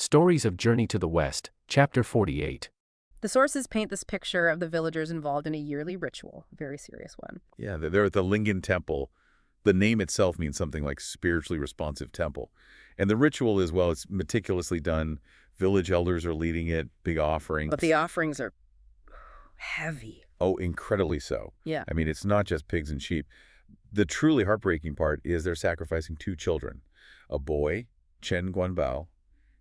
Stories of Journey to the West, Chapter 48. The sources paint this picture of the villagers involved in a yearly ritual, a very serious one. Yeah, they're at the Lingen Temple. The name itself means something like spiritually responsive temple. And the ritual as well, it's meticulously done. Village elders are leading it, big offerings. But the offerings are heavy. Oh, incredibly so. Yeah. I mean, it's not just pigs and sheep. The truly heartbreaking part is they're sacrificing two children, a boy, Chen Guanbao,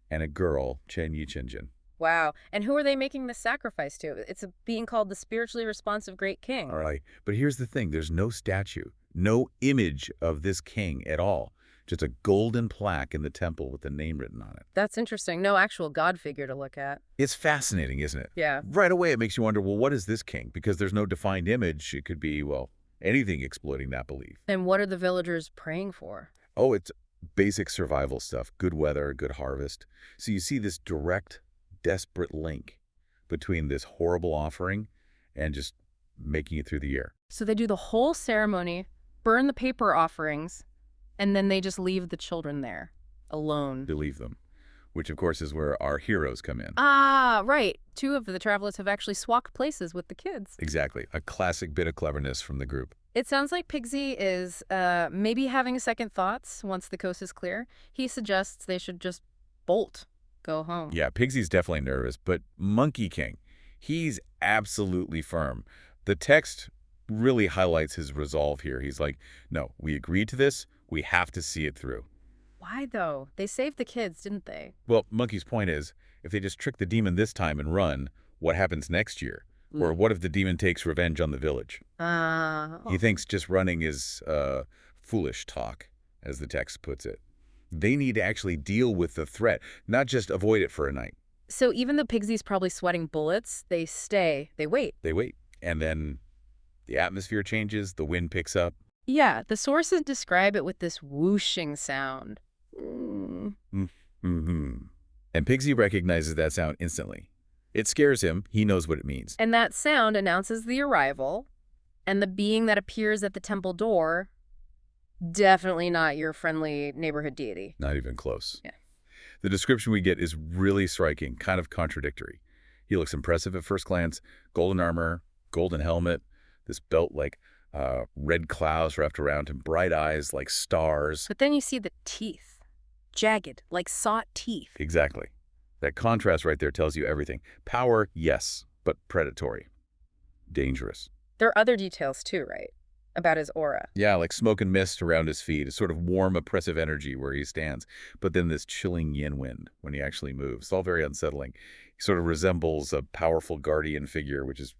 and a girl, Chen Yichenjin. Wow. And who are they making the sacrifice to? It's being called the spiritually responsive great king. All right. But here's the thing. There's no statue, no image of this king at all. Just a golden plaque in the temple with the name written on it. That's interesting. No actual god figure to look at. It's fascinating, isn't it? Yeah. Right away, it makes you wonder, well, what is this king? Because there's no defined image. It could be, well, anything exploiting that belief. And what are the villagers praying for? Oh, it's basic survival stuff. Good weather, good harvest. So you see this direct, desperate link between this horrible offering and just making it through the year. So they do the whole ceremony, burn the paper offerings, and then they just leave the children there, alone. To leave them, which of course is where our heroes come in. Ah, right. Two of the travelers have actually swapped places with the kids. Exactly. A classic bit of cleverness from the group. It sounds like Pigsy is maybe having second thoughts once the coast is clear. He suggests they should just bolt, go home. Yeah, Pigsy's definitely nervous, but Monkey King, he's absolutely firm. The text really highlights his resolve here. He's like, no, we agreed to this. We have to see it through. Why, though? They saved the kids, didn't they? Well, Monkey's point is, if they just trick the demon this time and run, what happens next year? Or what if the demon takes revenge on the village? He thinks just running is foolish talk, as the text puts it. They need to actually deal with the threat, not just avoid it for a night. So even though Pigsy's probably sweating bullets, they stay, they wait. They wait. And then the atmosphere changes, the wind picks up. Yeah, the sources describe it with this whooshing sound. And Pigsy recognizes that sound instantly. It scares him. He knows what it means. And that sound announces the arrival, and the being that appears at the temple door, definitely not your friendly neighborhood deity. Not even close. Yeah. The description we get is really striking, kind of contradictory. He looks impressive at first glance. Golden armor, golden helmet, this belt like red clouds wrapped around him, bright eyes like stars. But then you see the teeth, jagged, like sought teeth. Exactly. That contrast right there tells you everything. Power, yes, but predatory. Dangerous. There are other details too, right? About his aura. Yeah, like smoke and mist around his feet, a sort of warm, oppressive energy where he stands. But then this chilling yin wind when he actually moves. It's all very unsettling. He sort of resembles a powerful guardian figure, which is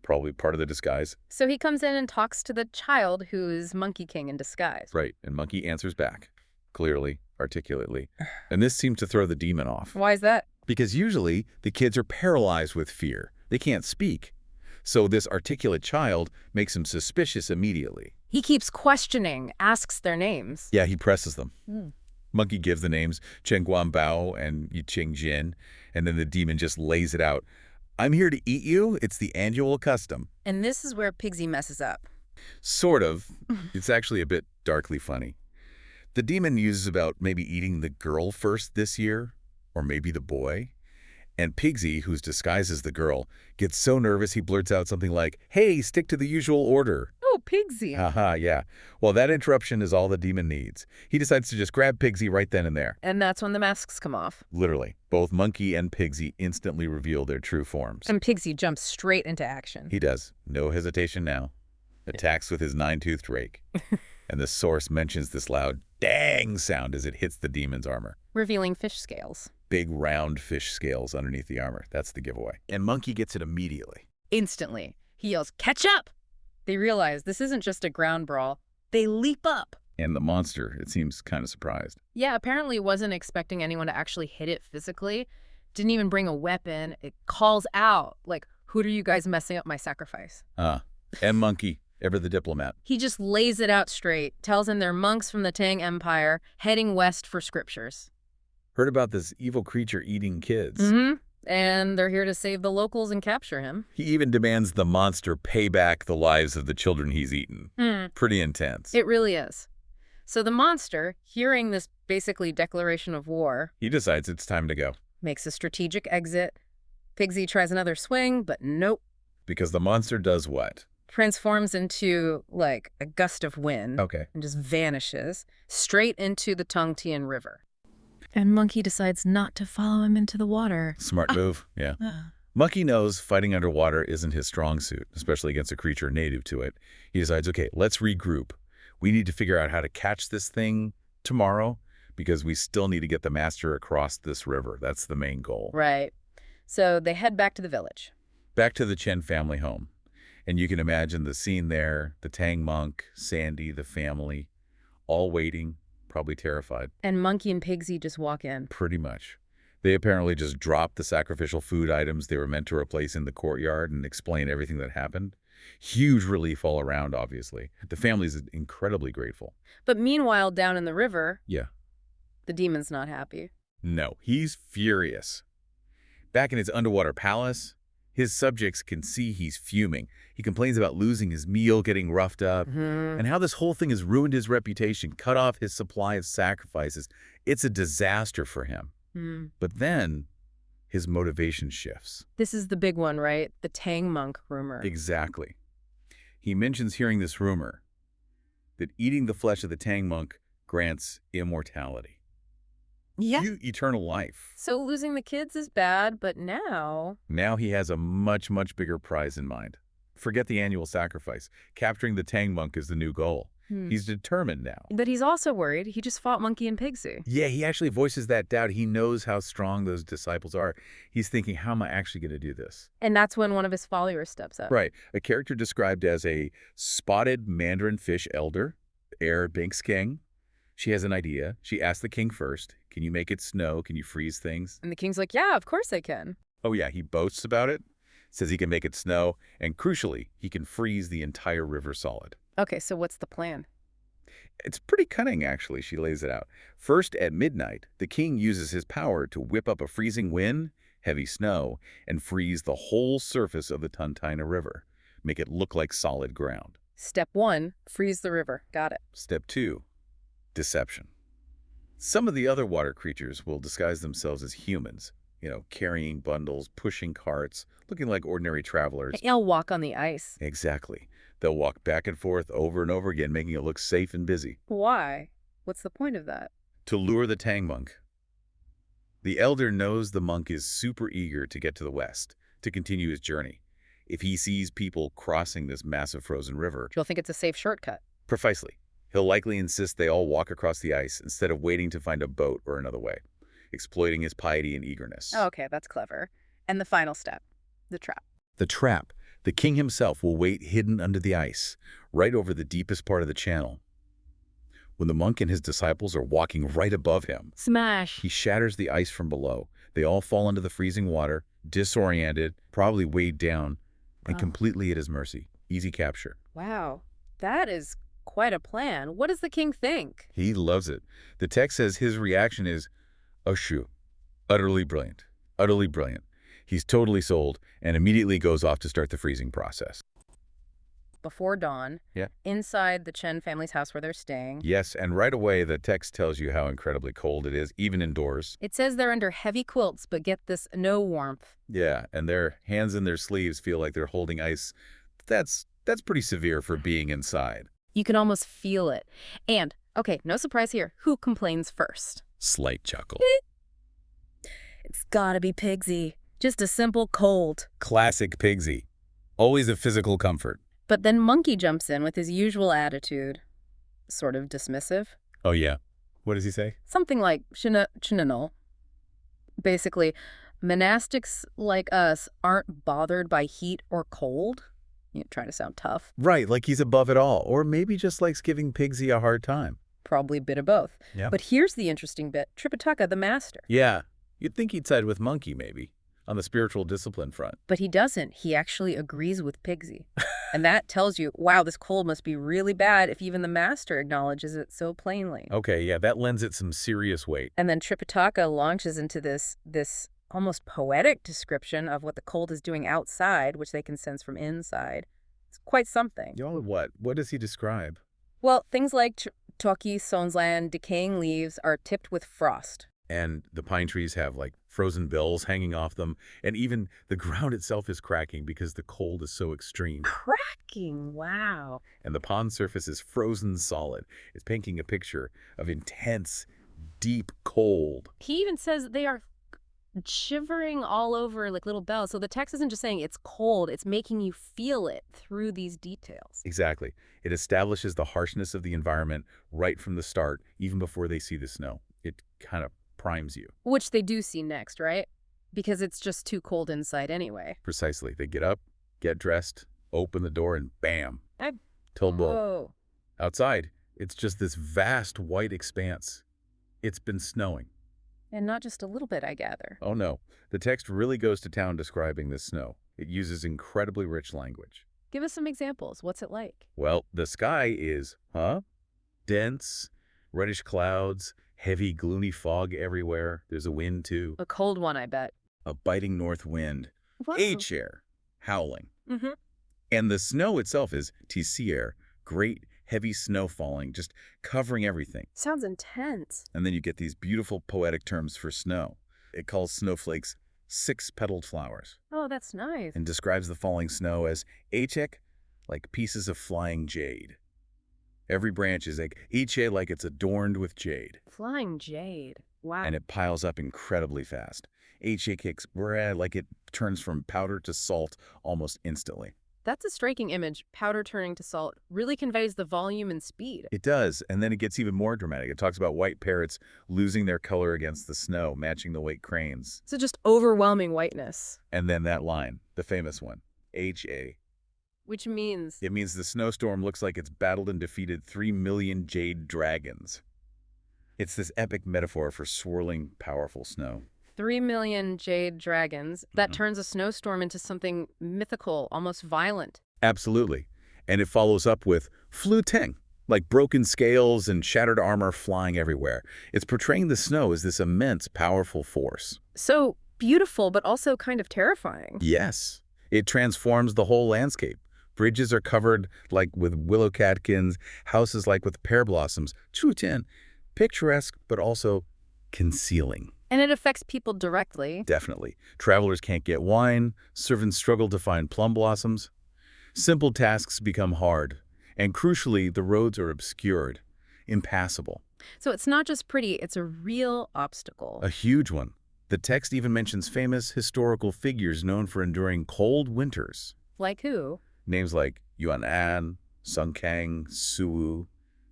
probably part of the disguise. So he comes in and talks to the child who's Monkey King in disguise. Right, and Monkey answers back, clearly, articulately. And this seems to throw the demon off. Why is that? Because usually the kids are paralyzed with fear. They can't speak. So this articulate child makes him suspicious immediately. He keeps questioning, asks their names. Yeah, he presses them. Monkey gives the names Chen Guanbao and Yicheng Jin, and then the demon just lays it out. I'm here to eat you. It's the annual custom. And this is where Pigsy messes up. Sort of. It's actually a bit darkly funny. The demon uses about maybe eating the girl first this year, or maybe the boy. And Pigsy, who's disguised as the girl, gets so nervous he blurts out something like, hey, stick to the usual order. Oh, Pigsy. Haha, yeah. Well, that interruption is all the demon needs. He decides to just grab Pigsy right then and there. And that's when the masks come off. Literally. Both Monkey and Pigsy instantly reveal their true forms. And Pigsy jumps straight into action. He does. No hesitation now. Attacks with his 9-toothed rake. And the source mentions this loud dang sound as it hits the demon's armor. Revealing fish scales. Big round fish scales underneath the armor. That's the giveaway. And Monkey gets it immediately. Instantly. He yells, catch up! They realize this isn't just a ground brawl. They leap up. And the monster, it seems kind of surprised. Yeah, apparently wasn't expecting anyone to actually hit it physically. Didn't even bring a weapon. It calls out, like, who are you guys messing up my sacrifice? And Monkey, ever the diplomat. He just lays it out straight, tells him they're monks from the Tang Empire, heading west for scriptures. Heard about this evil creature eating kids. And they're here to save the locals and capture him. He even demands the monster pay back the lives of the children he's eaten. Pretty intense. It really is. So the monster, hearing this basically declaration of war, he decides it's time to go. makes a strategic exit. Pigsy tries another swing, but nope. Because the monster does what? Transforms into, like, a gust of wind. Okay. And just vanishes straight into the Tongtian River. And Monkey decides not to follow him into the water. Smart move, yeah. Monkey knows fighting underwater isn't his strong suit, especially against a creature native to it. He decides, okay, let's regroup. We need to figure out how to catch this thing tomorrow because we still need to get the master across this river. That's the main goal. Right. So they head back to the village. Back to the Chen family home. And you can imagine the scene there, the Tang monk, Sandy, the family, all waiting, probably terrified. And Monkey and Pigsy just walk in. Pretty much. They apparently just dropped the sacrificial food items they were meant to replace in the courtyard and explain everything that happened. Huge relief all around, obviously. The family's incredibly grateful. But meanwhile, down in the river, Yeah. the demon's not happy. No, he's furious. Back in his underwater palace, his subjects can see he's fuming. He complains about losing his meal, getting roughed up, and how this whole thing has ruined his reputation, cut off his supply of sacrifices. It's a disaster for him. But then his motivation shifts. This is the big one, right? The Tang monk rumor. Exactly. He mentions hearing this rumor that eating the flesh of the Tang monk grants immortality. Yeah. Eternal life. So losing the kids is bad, but now... Now he has a much, much bigger prize in mind. Forget the annual sacrifice. Capturing the Tang monk is the new goal. He's determined now. But he's also worried. He just fought Monkey and Pigsy. Yeah, he actually voices that doubt. He knows how strong those disciples are. He's thinking, how am I actually going to do this? And that's when one of his followers steps up. Right. A character described as a spotted mandarin fish elder, Air Binks King. She has an idea. She asks the king first, can you make it snow? Can you freeze things? And the king's like, yeah, of course I can. Oh yeah, he boasts about it, says he can make it snow, and crucially, he can freeze the entire river solid. Okay, so what's the plan? It's pretty cunning, actually, she lays it out. First, at midnight, the king uses his power to whip up a freezing wind, heavy snow, and freeze the whole surface of the Tuntina River, make it look like solid ground. Step 1, freeze the river. Got it. Step 2, deception. Some of the other water creatures will disguise themselves as humans, carrying bundles, pushing carts, looking like ordinary travelers. They'll walk on the ice. Exactly. They'll walk back and forth over and over again, making it look safe and busy. Why? What's the point of that? To lure the Tang monk. The elder knows the monk is super eager to get to the west, to continue his journey. If he sees people crossing this massive frozen river, You'll think it's a safe shortcut. precisely, he'll likely insist they all walk across the ice instead of waiting to find a boat or another way, exploiting his piety and eagerness. Oh, okay, that's clever. And the final step, the trap. The trap. The king himself will wait hidden under the ice, right over the deepest part of the channel. When the monk and his disciples are walking right above him, Smash. he shatters the ice from below. They all fall into the freezing water, disoriented, probably weighed down, and completely at his mercy. Easy capture. Wow, that is quite a plan. What does the king think? He loves it. The text says his reaction is, oh shoo, utterly brilliant, utterly brilliant. He's totally sold and immediately goes off to start the freezing process. Before dawn, inside the Chen family's house where they're staying. Yes, and right away the text tells you how incredibly cold it is, even indoors. It says they're under heavy quilts, but get this, no warmth. Yeah, and their hands in their sleeves feel like they're holding ice. That's pretty severe for being inside. You can almost feel it. And, okay, no surprise here, who complains first? Slight chuckle. It's gotta be Pigsy. Just a simple cold. Classic Pigsy. Always a physical comfort. But then Monkey jumps in with his usual attitude. Sort of dismissive. Oh yeah. What does he say? Something like chinanol. Basically, monastics like us aren't bothered by heat or cold. Trying to sound tough. Right, like he's above it all. Or maybe just likes giving Pigsy a hard time. Probably a bit of both. Yeah. But here's the interesting bit. Tripitaka, the master. Yeah. You'd think he'd side with Monkey, maybe, on the spiritual discipline front. But he doesn't. He actually agrees with Pigsy. And that tells you, wow, this cold must be really bad if even the master acknowledges it so plainly. Okay, yeah, that lends it some serious weight. And then Tripitaka launches into this almost poetic description of what the cold is doing outside, which they can sense from inside. It's quite something. Y'all, what? What does he describe? Well, things like Toki, Sonsland, decaying leaves are tipped with frost. And the pine trees have like frozen bills hanging off them. And even the ground itself is cracking because the cold is so extreme. Cracking, wow. And the pond surface is frozen solid. It's painting a picture of intense, deep cold. He even says they are shivering all over like little bells. So the text isn't just saying it's cold, it's making you feel it through these details. Exactly. It establishes the harshness of the environment right from the start, even before they see the snow. It kind of primes you. Which they do see next, right? Because it's just too cold inside anyway. Precisely. They get up, get dressed, open the door, and bam. Tilbo. Oh. Outside, it's just this vast white expanse. It's been snowing. And not just a little bit, I gather. Oh no. The text really goes to town describing this snow. It uses incredibly rich language. Give us some examples. What's it like? Well, the sky is, dense, reddish clouds, heavy, gloomy fog everywhere. There's a wind, too. A cold one, I bet. A biting north wind. Whoa. H-air, howling. Mm-hmm. And the snow itself is T-C-air, great, heavy snow falling, just covering everything. Sounds intense. And then you get these beautiful poetic terms for snow. It calls snowflakes six-petaled flowers. Oh, that's nice. And describes the falling snow as H-ek, like pieces of flying jade. Every branch is like each like it's adorned with jade. Flying jade. Wow. And it piles up incredibly fast. H-ek kicks bread like it turns from powder to salt almost instantly. That's a striking image. Powder turning to salt really conveys the volume and speed. It does, and then it gets even more dramatic. It talks about white parrots losing their color against the snow, matching the white cranes. So just overwhelming whiteness. And then that line, the famous one, H-A. Which means? It means the snowstorm looks like it's battled and defeated 3 million jade dragons. It's this epic metaphor for swirling, powerful snow. 3 million jade dragons. That turns a snowstorm into something mythical, almost violent. Absolutely. And it follows up with fluteng, like broken scales and shattered armor flying everywhere. It's portraying the snow as this immense, powerful force. So beautiful, but also kind of terrifying. Yes. It transforms the whole landscape. Bridges are covered like with willow catkins, houses like with pear blossoms. Chuten, picturesque, but also concealing. And it affects people directly. Definitely. Travelers can't get wine. Servants struggle to find plum blossoms. Simple tasks become hard. And crucially, the roads are obscured, impassable. So it's not just pretty, it's a real obstacle. A huge one. The text even mentions famous historical figures known for enduring cold winters. Like who? Names like Yuan An, Sung Kang, Suwu.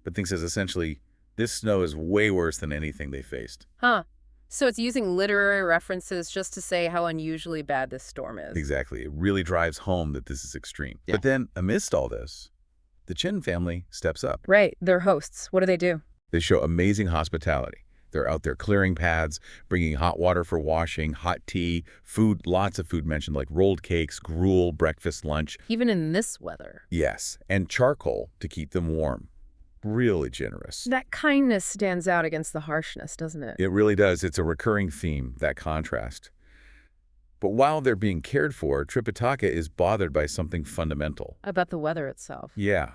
But thinks as essentially, this snow is way worse than anything they faced. Huh. So it's using literary references just to say how unusually bad this storm is. Exactly. It really drives home that this is extreme. Yeah. But then, amidst all this, the Chen family steps up. Right. They're hosts. What do they do? They show amazing hospitality. They're out there clearing paths, bringing hot water for washing, hot tea, food, lots of food mentioned like rolled cakes, gruel, breakfast, lunch. Even in this weather. Yes, and charcoal to keep them warm. Really generous. That kindness stands out against the harshness, doesn't it? It really does. It's a recurring theme, that contrast. But while they're being cared for, Tripitaka is bothered by something fundamental. About the weather itself. Yeah.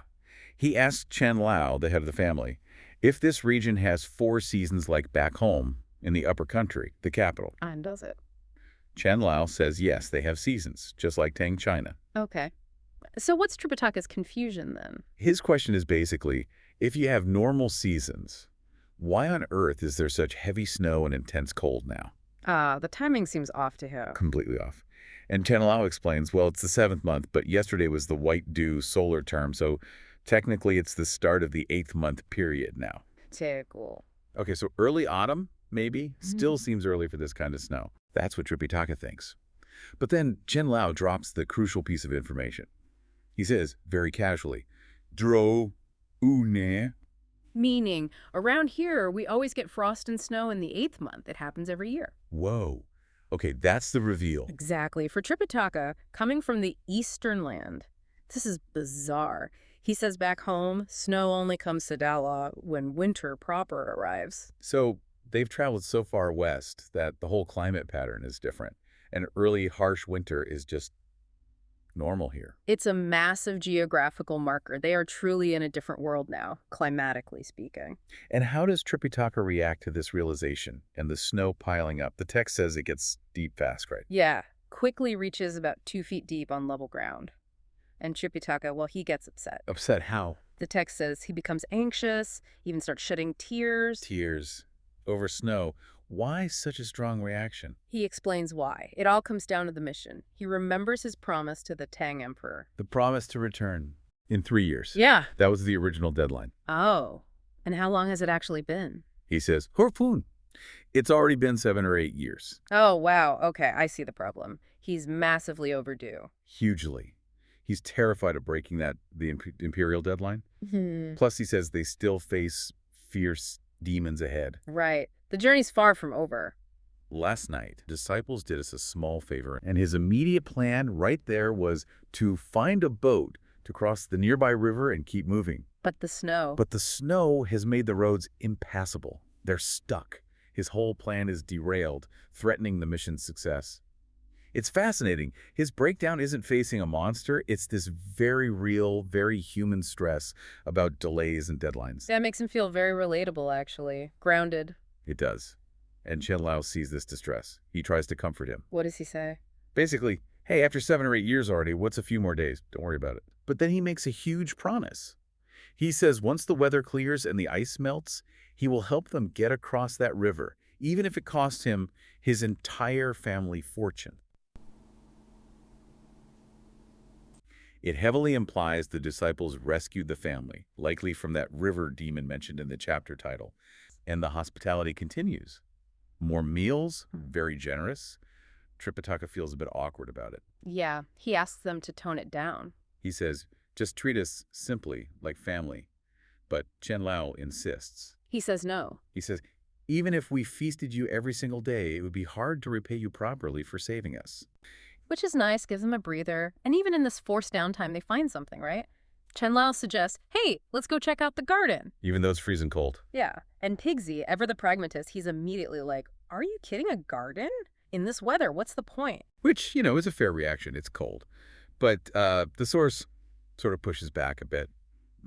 He asked Chen Lao, the head of the family, if this region has 4 seasons like back home in the upper country, the capital. And does it? Chen Lao says yes, they have seasons, just like Tang China. Okay. So what's Tripitaka's confusion then? His question is basically, if you have normal seasons, why on earth is there such heavy snow and intense cold now? The timing seems off to him. Completely off. And Chen Lao explains, well, it's the 7th month, but yesterday was the white dew solar term, so technically it's the start of the 8th month period now. Cool. Okay, so early autumn, maybe? Still seems early for this kind of snow. That's what Tripitaka thinks. But then Chen Lao drops the crucial piece of information. He says, very casually, Dro une. Meaning, around here, we always get frost and snow in the 8th month. It happens every year. Whoa. Okay, that's the reveal. Exactly. For Tripitaka, coming from the eastern land, this is bizarre. He says back home, snow only comes to Dala when winter proper arrives. So they've traveled so far west that the whole climate pattern is different. An early, harsh winter is just normal here. It's a massive geographical marker. They are truly in a different world now, climatically speaking. And how does Tripitaka react to this realization and the snow piling up? The text says it gets deep fast, right? Yeah, quickly reaches about 2 feet deep on level ground. And Tripitaka, well, he gets upset. Upset how? The text says he becomes anxious, even starts shedding tears. Tears over snow. Why such a strong reaction? He explains why. It all comes down to the mission. He remembers his promise to the Tang Emperor. The promise to return in 3 years. Yeah. That was the original deadline. Oh, and how long has it actually been? He says, Harpoon. It's already been 7 or 8 years. Oh, wow. Okay, I see the problem. He's massively overdue. Hugely. He's terrified of breaking the imperial deadline. Plus, he says they still face fierce demons ahead. Right. The journey's far from over. Last night, disciples did us a small favor, and his immediate plan right there was to find a boat to cross the nearby river and keep moving. But the snow. But the snow has made the roads impassable. They're stuck. His whole plan is derailed, threatening the mission's success. It's fascinating. His breakdown isn't facing a monster. It's this very real, very human stress about delays and deadlines. That makes him feel very relatable, actually. Grounded. It does. And Chen Lao sees this distress. He tries to comfort him. What does he say? Basically, hey, after 7 or 8 years already, what's a few more days? Don't worry about it. But then he makes a huge promise. He says once the weather clears and the ice melts, he will help them get across that river, even if it costs him his entire family fortune. It heavily implies the disciples rescued the family, likely from that river demon mentioned in the chapter title. And the hospitality continues. More meals, very generous. Tripitaka feels a bit awkward about it. Yeah, he asks them to tone it down. He says, just treat us simply, like family. But Chen Lao insists. He says no. He says, even if we feasted you every single day, it would be hard to repay you properly for saving us. Which is nice, gives them a breather. And even in this forced downtime, they find something, right? Chen Lao suggests, hey, let's go check out the garden. Even though it's freezing cold. Yeah. And Pigsy, ever the pragmatist, he's immediately like, are you kidding? A garden? In this weather, what's the point? Which, is a fair reaction. It's cold. But the source sort of pushes back a bit.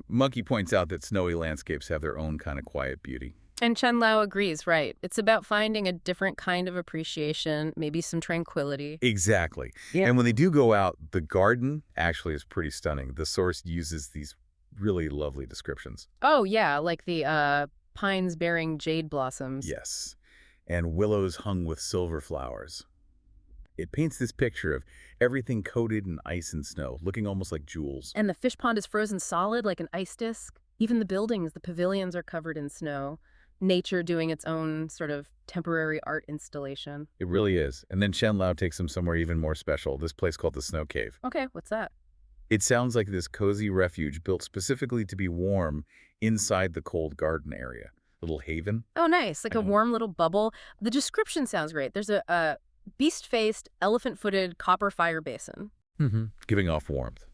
Monkey points out that snowy landscapes have their own kind of quiet beauty. And Chen Lao agrees, right? It's about finding a different kind of appreciation, maybe some tranquility. Exactly. Yeah. And when they do go out, the garden actually is pretty stunning. The source uses these really lovely descriptions. Oh, yeah, like the pines bearing jade blossoms. Yes. And willows hung with silver flowers. It paints this picture of everything coated in ice and snow, looking almost like jewels. And the fish pond is frozen solid like an ice disc. Even the buildings, the pavilions are covered in snow. Nature doing its own sort of temporary art installation. It really is. And then Chen Lao takes them somewhere even more special, this place called the Snow Cave. Okay, what's that? It sounds like this cozy refuge built specifically to be warm inside the cold garden area. Little haven. Oh, nice. Like a warm little bubble. The description sounds great. There's a beast-faced, elephant-footed copper fire basin. Giving off warmth.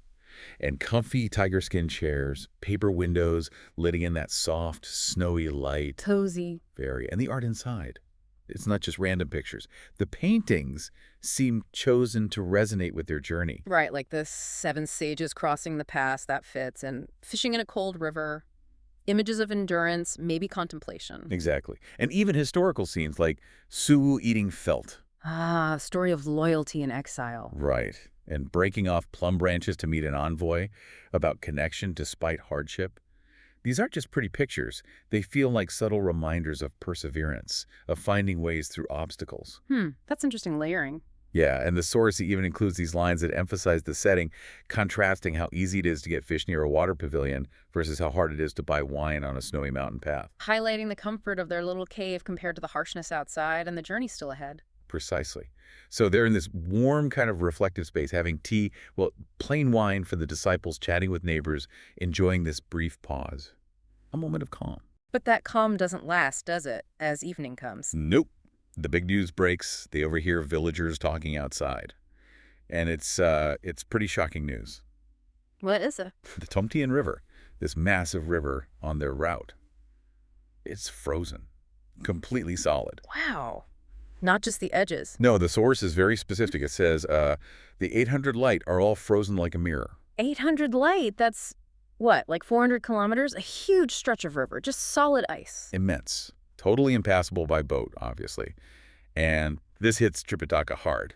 And comfy tiger skin chairs, paper windows, letting in that soft, snowy light. Cozy. Very. And the art inside. It's not just random pictures. The paintings seem chosen to resonate with their journey. Right, like the 7 sages crossing the pass, that fits, and fishing in a cold river. Images of endurance, maybe contemplation. Exactly. And even historical scenes like Su eating felt. Ah, story of loyalty in exile. Right. And breaking off plum branches to meet an envoy, about connection despite hardship. These aren't just pretty pictures. They feel like subtle reminders of perseverance, of finding ways through obstacles. That's interesting layering. Yeah, and the source even includes these lines that emphasize the setting, contrasting how easy it is to get fish near a water pavilion versus how hard it is to buy wine on a snowy mountain path. Highlighting the comfort of their little cave compared to the harshness outside and the journey still ahead. Precisely. So they're in this warm kind of reflective space, having tea, well, plain wine for the disciples, chatting with neighbors, enjoying this brief pause. A moment of calm. But that calm doesn't last, does it, as evening comes? Nope. The big news breaks. They overhear villagers talking outside. And it's pretty shocking news. What is it? The Tomtian River, this massive river on their route, it's frozen. Completely solid. Wow. Not just the edges. No, the source is very specific. It says, the 800 light are all frozen like a mirror. 800 light, that's what, like 400 kilometers? A huge stretch of river, just solid ice. Immense. Totally impassable by boat, obviously. And this hits Tripitaka hard.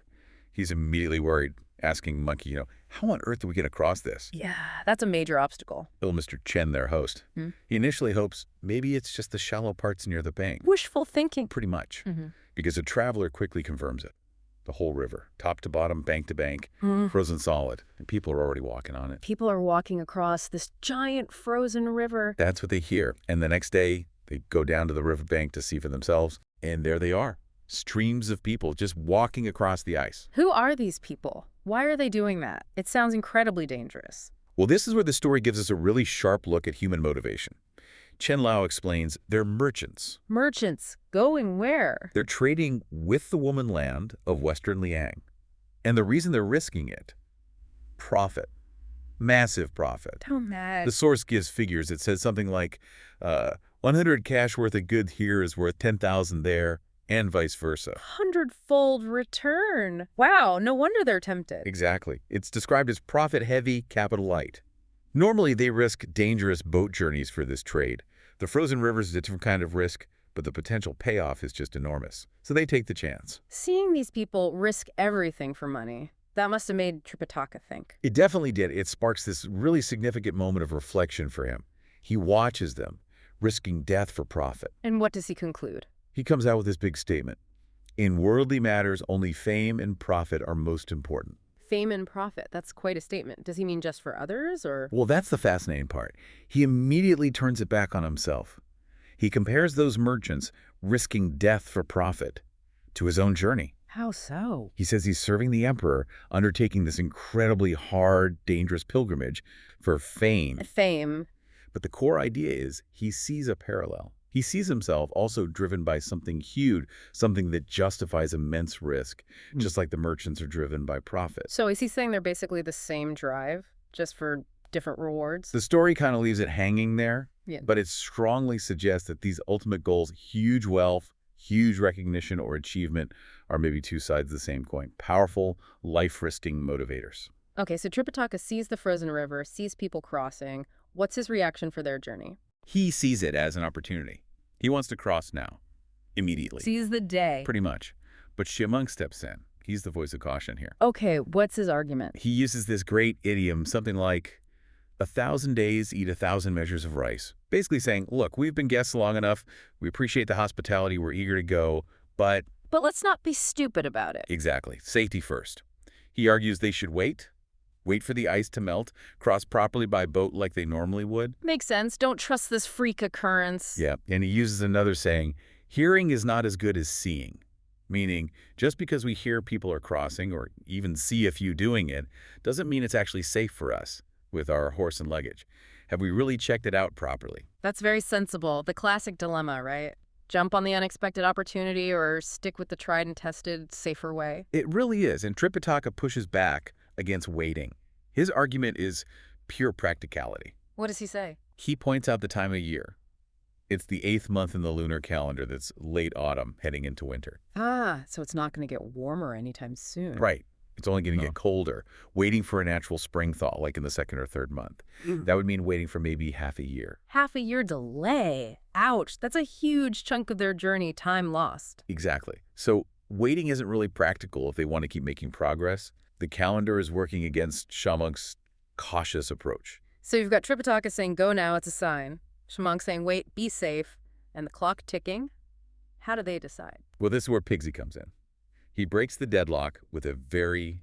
He's immediately worried, asking Monkey, how on earth do we get across this? Yeah, that's a major obstacle. Little Mr. Chen, their host. He initially hopes maybe it's just the shallow parts near the bank. Wishful thinking. Pretty much. Because a traveler quickly confirms it. The whole river, top to bottom, bank to bank, frozen solid. And people are already walking on it. People are walking across this giant frozen river. That's what they hear. And the next day, they go down to the riverbank to see for themselves. And there they are. Streams of people just walking across the ice. Who are these people? Why are they doing that? It sounds incredibly dangerous. Well, this is where the story gives us a really sharp look at human motivation. Chen Lao explains they're merchants. Merchants? Going where? They're trading with the woman land of Western Liang. And the reason they're risking it? Profit. Massive profit. Don't mad. The source gives figures. It says something like, 100 cash worth of good here is worth 10,000 there, and vice versa. 100-fold return. Wow, no wonder they're tempted. Exactly. It's described as profit-heavy, capital light. Normally, they risk dangerous boat journeys for this trade. The frozen rivers is a different kind of risk, but the potential payoff is just enormous. So they take the chance. Seeing these people risk everything for money, that must have made Tripitaka think. It definitely did. It sparks this really significant moment of reflection for him. He watches them, risking death for profit. And what does he conclude? He comes out with this big statement. In worldly matters, only fame and profit are most important. Fame and profit. That's quite a statement. Does he mean just for others, or? Well, that's the fascinating part. He immediately turns it back on himself. He compares those merchants risking death for profit to his own journey. How so? He says he's serving the emperor, undertaking this incredibly hard, dangerous pilgrimage for fame. Fame. But the core idea is he sees a parallel. He sees himself also driven by something huge, something that justifies immense risk, just like the merchants are driven by profit. So is he saying they're basically the same drive, just for different rewards? The story kind of leaves it hanging there, Yeah. but it strongly suggests that these ultimate goals, huge wealth, huge recognition or achievement, are maybe two sides of the same coin. Powerful, life-risking motivators. Okay, so Tripitaka sees the frozen river, sees people crossing. What's his reaction for their journey? He sees it as an opportunity. He wants to cross now, immediately. Seize the day. Pretty much. But Shimung steps in. He's the voice of caution here. Okay, what's his argument? He uses this great idiom, something like, 1,000 days eat 1,000 measures of rice. Basically saying, look, we've been guests long enough. We appreciate the hospitality. We're eager to go. But let's not be stupid about it. Exactly. Safety first. He argues they should wait for the ice to melt, cross properly by boat like they normally would. Makes sense. Don't trust this freak occurrence. Yeah, and he uses another saying, hearing is not as good as seeing. Meaning, just because we hear people are crossing or even see a few doing it, doesn't mean it's actually safe for us with our horse and luggage. Have we really checked it out properly? That's very sensible. The classic dilemma, right? Jump on the unexpected opportunity or stick with the tried and tested, safer way? It really is, and Tripitaka pushes back against waiting. His argument is pure practicality. What does he say? He points out the time of year. It's the 8th month in the lunar calendar that's late autumn heading into winter. Ah, so it's not going to get warmer anytime soon. Right. It's only going to get colder, waiting for a natural spring thaw, like in the 2nd or 3rd month. That would mean waiting for maybe half a year. Half a year delay. Ouch. That's a huge chunk of their journey, time lost. Exactly. So waiting isn't really practical if they want to keep making progress. The calendar is working against Shamung's cautious approach. So you've got Tripitaka saying, go now, it's a sign. Shamung saying, wait, be safe. And the clock ticking. How do they decide? Well, this is where Pigsy comes in. He breaks the deadlock with a very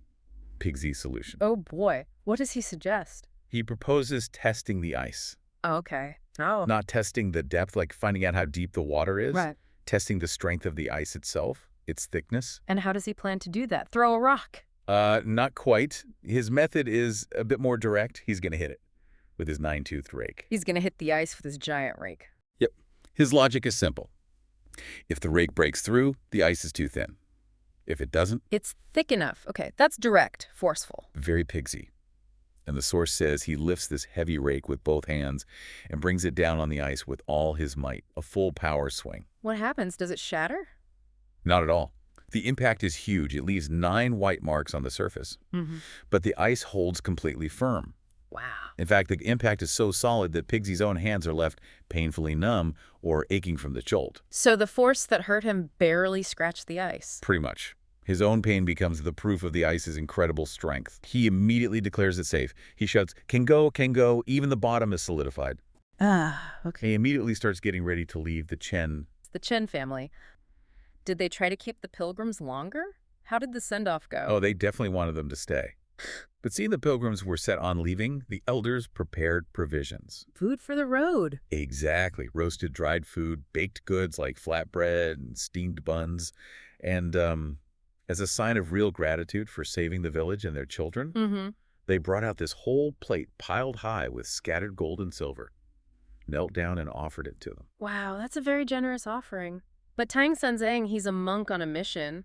Pigsy solution. Oh boy. What does he suggest? He proposes testing the ice. Oh, okay. Oh. Not testing the depth, like finding out how deep the water is. Right. Testing the strength of the ice itself, its thickness. And how does he plan to do that? Throw a rock? Not quite. His method is a bit more direct. He's going to hit it with his 9-toothed rake. He's going to hit the ice with his giant rake. Yep. His logic is simple. If the rake breaks through, the ice is too thin. If it doesn't, it's thick enough. Okay, that's direct, forceful. Very Pigsy. And the source says he lifts this heavy rake with both hands and brings it down on the ice with all his might, a full power swing. What happens? Does it shatter? Not at all. The impact is huge. It leaves 9 white marks on the surface. But the ice holds completely firm. Wow. In fact, the impact is so solid that Pigsy's own hands are left painfully numb or aching from the jolt. So the force that hurt him barely scratched the ice. Pretty much. His own pain becomes the proof of the ice's incredible strength. He immediately declares it safe. He shouts, can go, even the bottom is solidified. Okay. He immediately starts getting ready to leave the Chen. It's the Chen family. Did they try to keep the pilgrims longer? How did the send-off go? Oh, they definitely wanted them to stay. But seeing the pilgrims were set on leaving, the elders prepared provisions. Food for the road. Exactly. Roasted dried food, baked goods like flatbread and steamed buns. And as a sign of real gratitude for saving the village and their children, they brought out this whole plate piled high with scattered gold and silver, knelt down and offered it to them. Wow, that's a very generous offering. But Tang Senzang, he's a monk on a mission.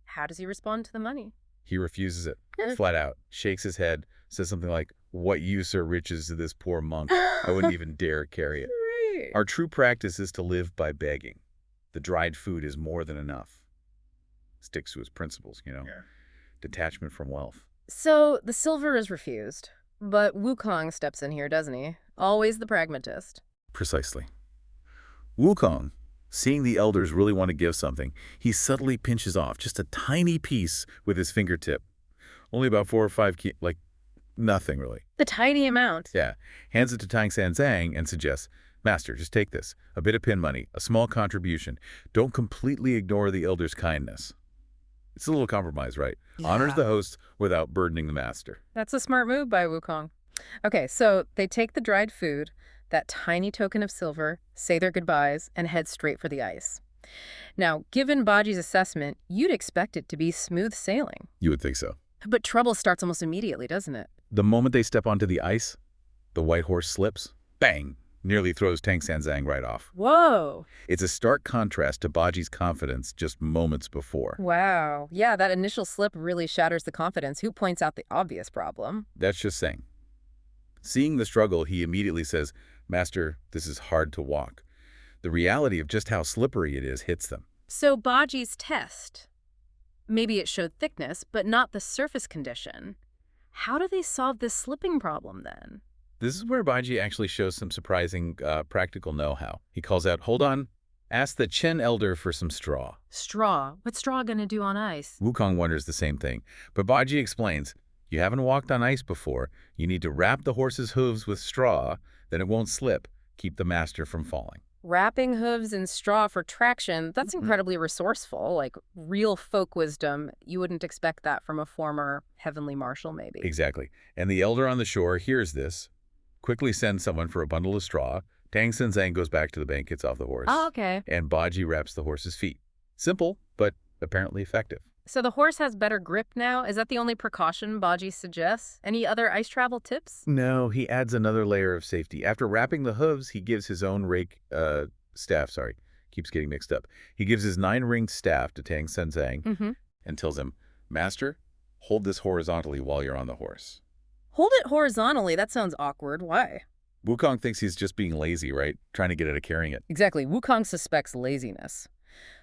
How does he respond to the money? He refuses it, flat out, shakes his head, says something like, what use are riches to this poor monk? I wouldn't even dare carry it. Right. Our true practice is to live by begging. The dried food is more than enough. Sticks to his principles, you know. Yeah. Detachment from wealth. So the silver is refused, but Wukong steps in here, doesn't he? Always the pragmatist. Precisely. Wukong, seeing the elders really want to give something, he subtly pinches off just a tiny piece with his fingertip. Only about 4 or 5 like nothing really. The tiny amount. Yeah. Hands it to Tang Senzang and suggests, Master, just take this. A bit of pin money, a small contribution. Don't completely ignore the elders' kindness. It's a little compromise, right? Yeah. Honors the host without burdening the master. That's a smart move by Wukong. Okay, so they take the dried food, that tiny token of silver, say their goodbyes, and head straight for the ice. Now, given Baji's assessment, you'd expect it to be smooth sailing. You would think so. But trouble starts almost immediately, doesn't it? The moment they step onto the ice, the white horse slips, bang, nearly throws Tang Senzang right off. Whoa. It's a stark contrast to Baji's confidence just moments before. Wow. Yeah, that initial slip really shatters the confidence. Who points out the obvious problem? That's just saying. Seeing the struggle, he immediately says, Master, this is hard to walk. The reality of just how slippery it is hits them. So Baji's test, maybe it showed thickness, but not the surface condition. How do they solve this slipping problem then? This is where Baji actually shows some surprising practical know-how. He calls out, hold on, ask the Chen elder for some straw. Straw? What's straw gonna do on ice? Wukong wonders the same thing, but Baji explains, you haven't walked on ice before. You need to wrap the horse's hooves with straw, then it won't slip. Keep the master from falling. Wrapping hooves in straw for traction, that's incredibly resourceful, like real folk wisdom. You wouldn't expect that from a former heavenly marshal, maybe. Exactly. And the elder on the shore hears this, quickly sends someone for a bundle of straw. Tang Senzang goes back to the bank, gets off the horse. Oh, okay. And Baji wraps the horse's feet. Simple, but apparently effective. So the horse has better grip now? Is that the only precaution Baji suggests? Any other ice travel tips? No, he adds another layer of safety. After wrapping the hooves, he gives his own staff, keeps getting mixed up. He gives his 9-ringed staff to Tang Senzang and tells him, Master, hold this horizontally while you're on the horse. Hold it horizontally? That sounds awkward. Why? Wukong thinks he's just being lazy, right? Trying to get out of carrying it. Exactly. Wukong suspects laziness.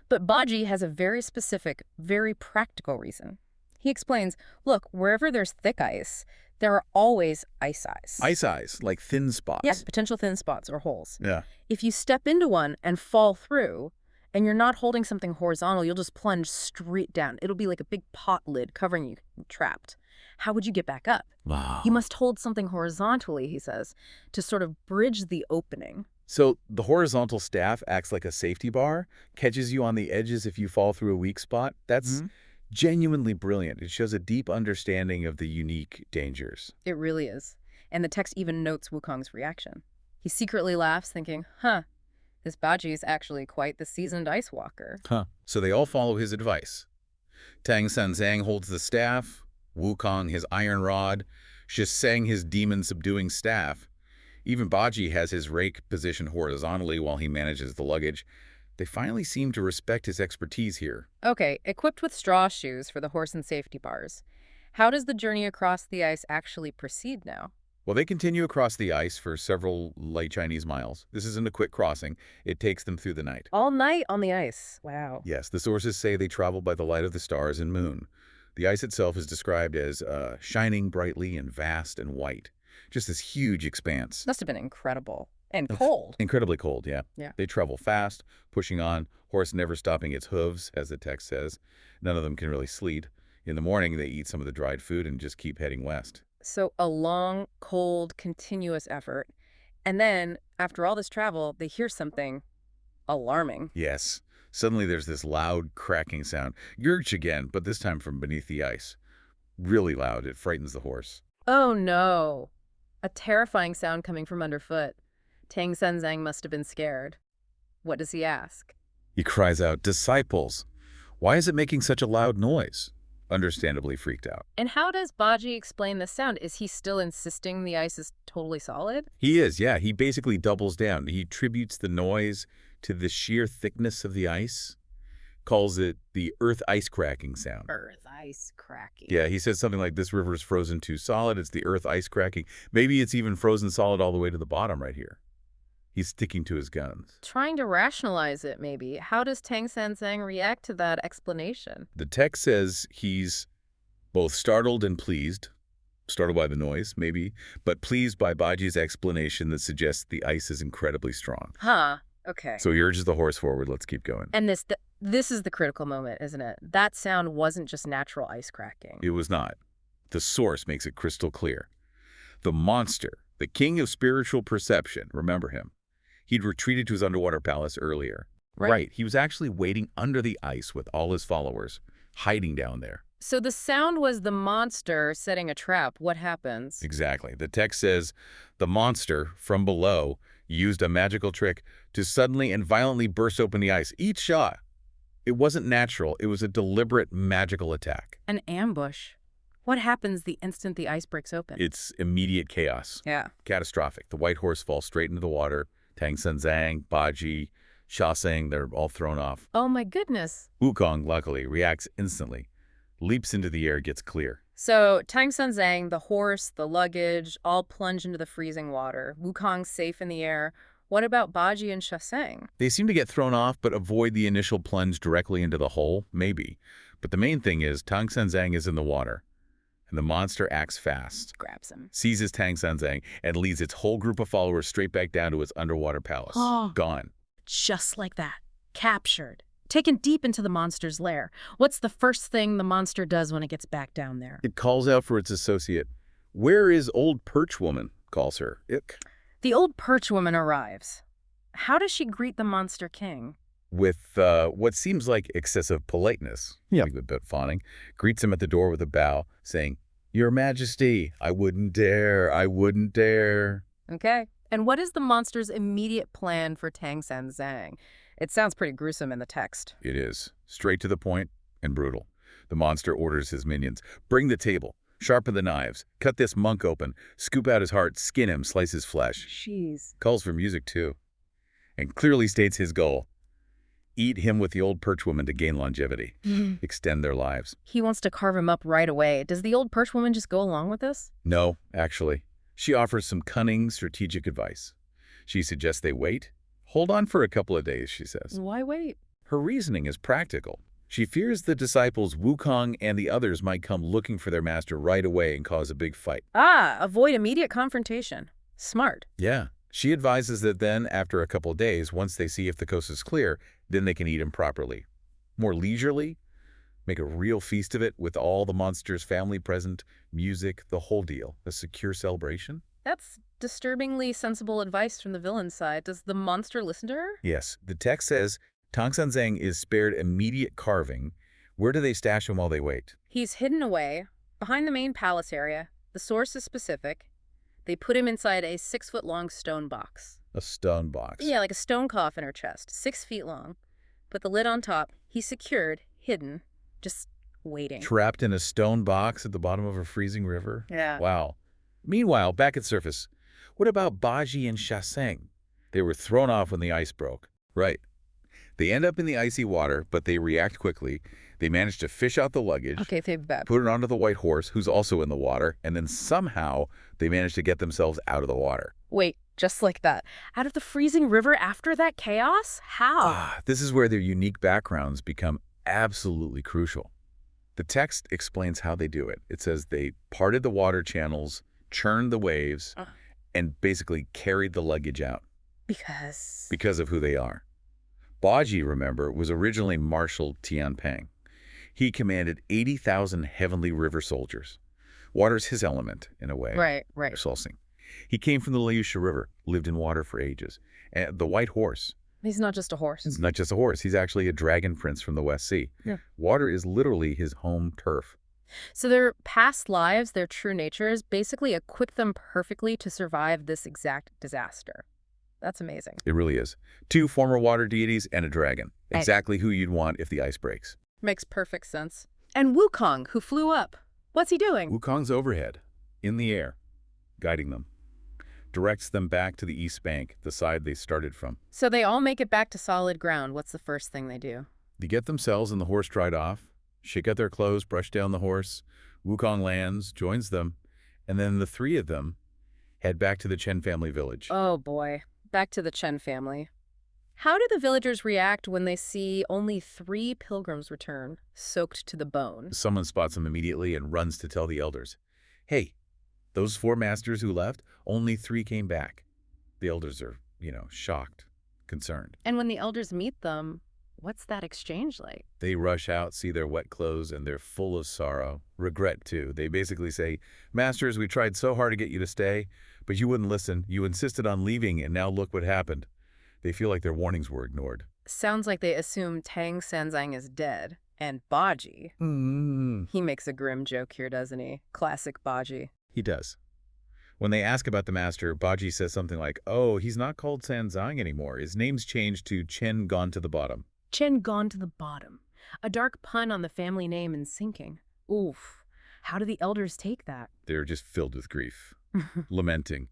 But Baji has a very specific, very practical reason. He explains, look, wherever there's thick ice, there are always ice eyes. Ice eyes, like thin spots. Yes, potential thin spots or holes. Yeah. If you step into one and fall through, and you're not holding something horizontal, you'll just plunge straight down. It'll be like a big pot lid covering you, trapped. How would you get back up? Wow. You must hold something horizontally, he says, to sort of bridge the opening. So the horizontal staff acts like a safety bar, catches you on the edges if you fall through a weak spot. That's genuinely brilliant. It shows a deep understanding of the unique dangers. It really is. And the text even notes Wukong's reaction. He secretly laughs, thinking, this Baji is actually quite the seasoned ice walker. So they all follow his advice. Tang Senzang holds the staff, Wukong his iron rod, Shiseng his demon-subduing staff. Even Baji has his rake positioned horizontally while he manages the luggage. They finally seem to respect his expertise here. Okay, equipped with straw shoes for the horse and safety bars. How does the journey across the ice actually proceed now? Well, they continue across the ice for several late Chinese miles. This isn't a quick crossing. It takes them through the night. All night on the ice. Wow. Yes, the sources say they travel by the light of the stars and moon. The ice itself is described as shining brightly and vast and white. Just this huge expanse. Must have been incredible. And cold. Incredibly cold, yeah. Yeah. They travel fast, pushing on, horse never stopping its hooves, as the text says. None of them can really sleep. In the morning, they eat some of the dried food and just keep heading west. So a long, cold, continuous effort. And then, after all this travel, they hear something alarming. Yes. Suddenly there's this loud cracking sound. Gurch again, but this time from beneath the ice. Really loud. It frightens the horse. Oh no. A terrifying sound coming from underfoot. Tang Senzang must have been scared. What does he ask? He cries out, "Disciples! Why is it making such a loud noise?" Understandably freaked out. And how does Baji explain the sound? Is he still insisting the ice is totally solid? He is, yeah. He basically doubles down. He attributes the noise to the sheer thickness of the ice, calls it the earth ice cracking sound. Earth ice cracking. Yeah, he says something like, this river is frozen too solid. It's the earth ice cracking. Maybe it's even frozen solid all the way to the bottom right here. He's sticking to his guns. Trying to rationalize it, maybe. How does Tang Senzang react to that explanation? The text says he's both startled and pleased. Startled by the noise, maybe, but pleased by Baji's explanation that suggests the ice is incredibly strong. Huh. Okay. So he urges the horse forward. Let's keep going. And this is the critical moment, isn't it? That sound wasn't just natural ice cracking. It was not. The source makes it crystal clear. The monster, the king of spiritual perception, remember him. He'd retreated to his underwater palace earlier. Right. He was actually waiting under the ice with all his followers, hiding down there. So the sound was the monster setting a trap. What happens? Exactly. The text says the monster, from below, used a magical trick to suddenly and violently burst open the ice. Each shot. It wasn't natural. It was a deliberate magical attack. An ambush. What happens the instant the ice breaks open? It's immediate chaos. Yeah. Catastrophic. The white horse falls straight into the water. Tang Senzang, Baji, Sha-Seng, they're all thrown off. Oh my goodness. Wukong, luckily, reacts instantly. Leaps into the air, gets clear. So Tang Senzang, the horse, the luggage, all plunge into the freezing water. Wukong's safe in the air. What about Baji and Sha-Seng? They seem to get thrown off, but avoid the initial plunge directly into the hole, maybe. But the main thing is Tang Senzang is in the water, and the monster acts fast. Grabs him. Seizes Tang Senzang and leads its whole group of followers straight back down to its underwater palace. Oh. Gone. Just like that. Captured. Taken deep into the monster's lair. What's the first thing the monster does when it gets back down there? It calls out for its associate. "Where is old perch woman?" calls her. Ick. The old perch woman arrives. How does she greet the monster king? With what seems like excessive politeness. Yeah. A bit fawning. Greets him at the door with a bow, saying, "Your Majesty, I wouldn't dare, I wouldn't dare." Okay. And what is the monster's immediate plan for Tang Senzang? It sounds pretty gruesome in the text. It is. Straight to the point and brutal. The monster orders his minions, "Bring the table, sharpen the knives, cut this monk open, scoop out his heart, skin him, slice his flesh." Jeez. Calls for music, too. And clearly states his goal. Eat him with the old perch woman to gain longevity. Extend their lives. He wants to carve him up right away. Does the old perch woman just go along with this? No, actually. She offers some cunning, strategic advice. She suggests they wait. Hold on for a couple of days, she says. Why wait? Her reasoning is practical. She fears the disciples Wukong and the others might come looking for their master right away and cause a big fight. Avoid immediate confrontation. Smart. Yeah. She advises that then, after a couple of days, once they see if the coast is clear, then they can eat him properly. More leisurely, make a real feast of it with all the monster's family present, music, the whole deal. A secure celebration. That's disturbingly sensible advice from the villain's side. Does the monster listen to her? Yes. The text says Tang Senzang is spared immediate carving. Where do they stash him while they wait? He's hidden away, behind the main palace area. The source is specific. They put him inside a 6-foot-long stone box. A stone box. Yeah, like a stone coffin or chest, 6 feet long. Put the lid on top. He's secured, hidden, just waiting. Trapped in a stone box at the bottom of a freezing river? Yeah. Wow. Meanwhile, back at surface, what about Baji and Sha-Seng? They were thrown off when the ice broke. Right. They end up in the icy water, but they react quickly. They manage to fish out the luggage, Okay, they've bet. put it onto the white horse, who's also in the water, and then somehow they manage to get themselves out of the water. Wait, just like that. Out of the freezing river after that chaos? How? This is where their unique backgrounds become absolutely crucial. The text explains how they do it. It says they parted the water channels, churned the waves, and basically carried the luggage out. Because of who they are. Baji, remember, was originally Marshal Tianping. He commanded 80,000 heavenly river soldiers. Water's his element, in a way. Right. Solsing. He came from the Lausha River, lived in water for ages. And the white horse. He's not just a horse. He's not just a horse. He's actually a dragon prince from the West Sea. Yeah. Water is literally his home turf. So their past lives, their true natures, basically equip them perfectly to survive this exact disaster. That's amazing. It really is. 2 former water deities and a dragon. Exactly who you'd want if the ice breaks. Makes perfect sense. And Wukong, who flew up. What's he doing? Wukong's overhead, in the air, guiding them. Directs them back to the east bank, the side they started from. So they all make it back to solid ground. What's the first thing they do? They get themselves and the horse dried off, shake out their clothes, brush down the horse. Wukong lands, joins them, and then the 3 of them head back to the Chen family village. Oh boy, back to the Chen family. How do the villagers react when they see only 3 pilgrims return, soaked to the bone? Someone spots them immediately and runs to tell the elders. Hey, those 4 masters who left, only 3 came back. The elders are, shocked, concerned. And when the elders meet them, what's that exchange like? They rush out, see their wet clothes, and they're full of sorrow. Regret, too. They basically say, Masters, we tried so hard to get you to stay, but you wouldn't listen. You insisted on leaving, and now look what happened. They feel like their warnings were ignored. Sounds like they assume Tang Sanzang is dead. And Baji. He makes a grim joke here, doesn't he? Classic Baji. He does. When they ask about the master, Baji says something like, oh, he's not called Sanzang anymore. His name's changed to Chen Gone to the Bottom. Chen Gone to the Bottom. A dark pun on the family name and sinking. Oof. How do the elders take that? They're just filled with grief. Lamenting.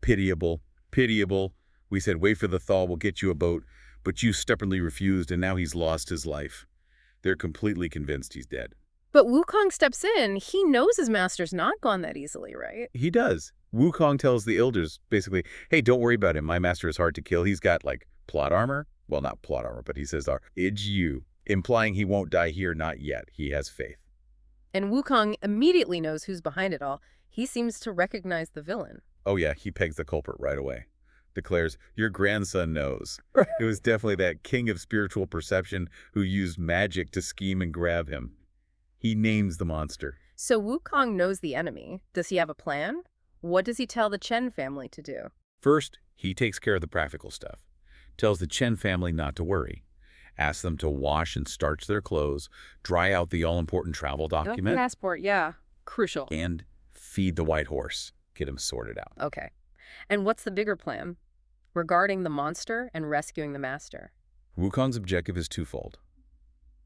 Pitiable. Pitiable. We said, wait for the thaw, we'll get you a boat. But you stubbornly refused, and now he's lost his life. They're completely convinced he's dead. But Wukong steps in. He knows his master's not gone that easily, right? He does. Wukong tells the elders, basically, hey, don't worry about him. My master is hard to kill. He's got, plot armor. Well, not plot armor, but he says, it's you. Implying he won't die here, not yet. He has faith. And Wukong immediately knows who's behind it all. He seems to recognize the villain. Oh, yeah, he pegs the culprit right away. Declares, your grandson knows. It was definitely that king of spiritual perception who used magic to scheme and grab him. He names the monster. So Wukong knows the enemy. Does he have a plan? What does he tell the Chen family to do? First, he takes care of the practical stuff. Tells the Chen family not to worry. Asks them to wash and starch their clothes, dry out the all-important travel document. Passport, yeah. Crucial. And feed the white horse. Get him sorted out. Okay. And what's the bigger plan? Regarding the monster and rescuing the master. Wukong's objective is twofold.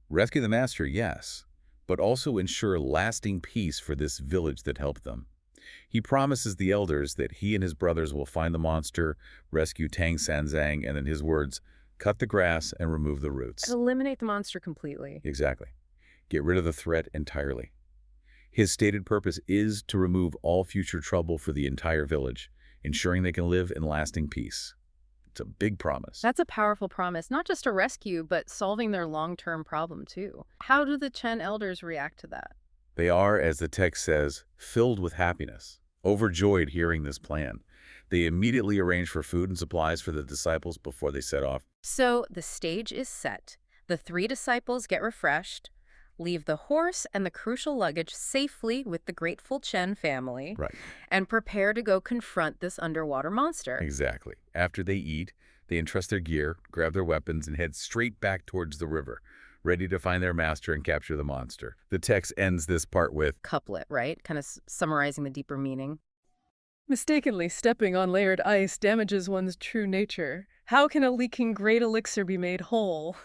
Rescue the master, yes, but also ensure lasting peace for this village that helped them. He promises the elders that he and his brothers will find the monster, rescue Tang Sanzang, and in his words, cut the grass and remove the roots. Eliminate the monster completely. Exactly. Get rid of the threat entirely. His stated purpose is to remove all future trouble for the entire village, ensuring they can live in lasting peace. It's a big promise. That's a powerful promise, not just a rescue, but solving their long-term problem too. How do the Chen elders react to that? They are, as the text says, filled with happiness, overjoyed hearing this plan. They immediately arrange for food and supplies for the disciples before they set off. So the stage is set. The 3 disciples get refreshed, leave the horse and the crucial luggage safely with the grateful Chen family, Right. and prepare to go confront this underwater monster. Exactly. After they eat, they entrust their gear, grab their weapons, and head straight back towards the river, ready to find their master and capture the monster. The text ends this part with Couplet, right? Kind of summarizing the deeper meaning. Mistakenly stepping on layered ice damages one's true nature. How can a leaking great elixir be made whole?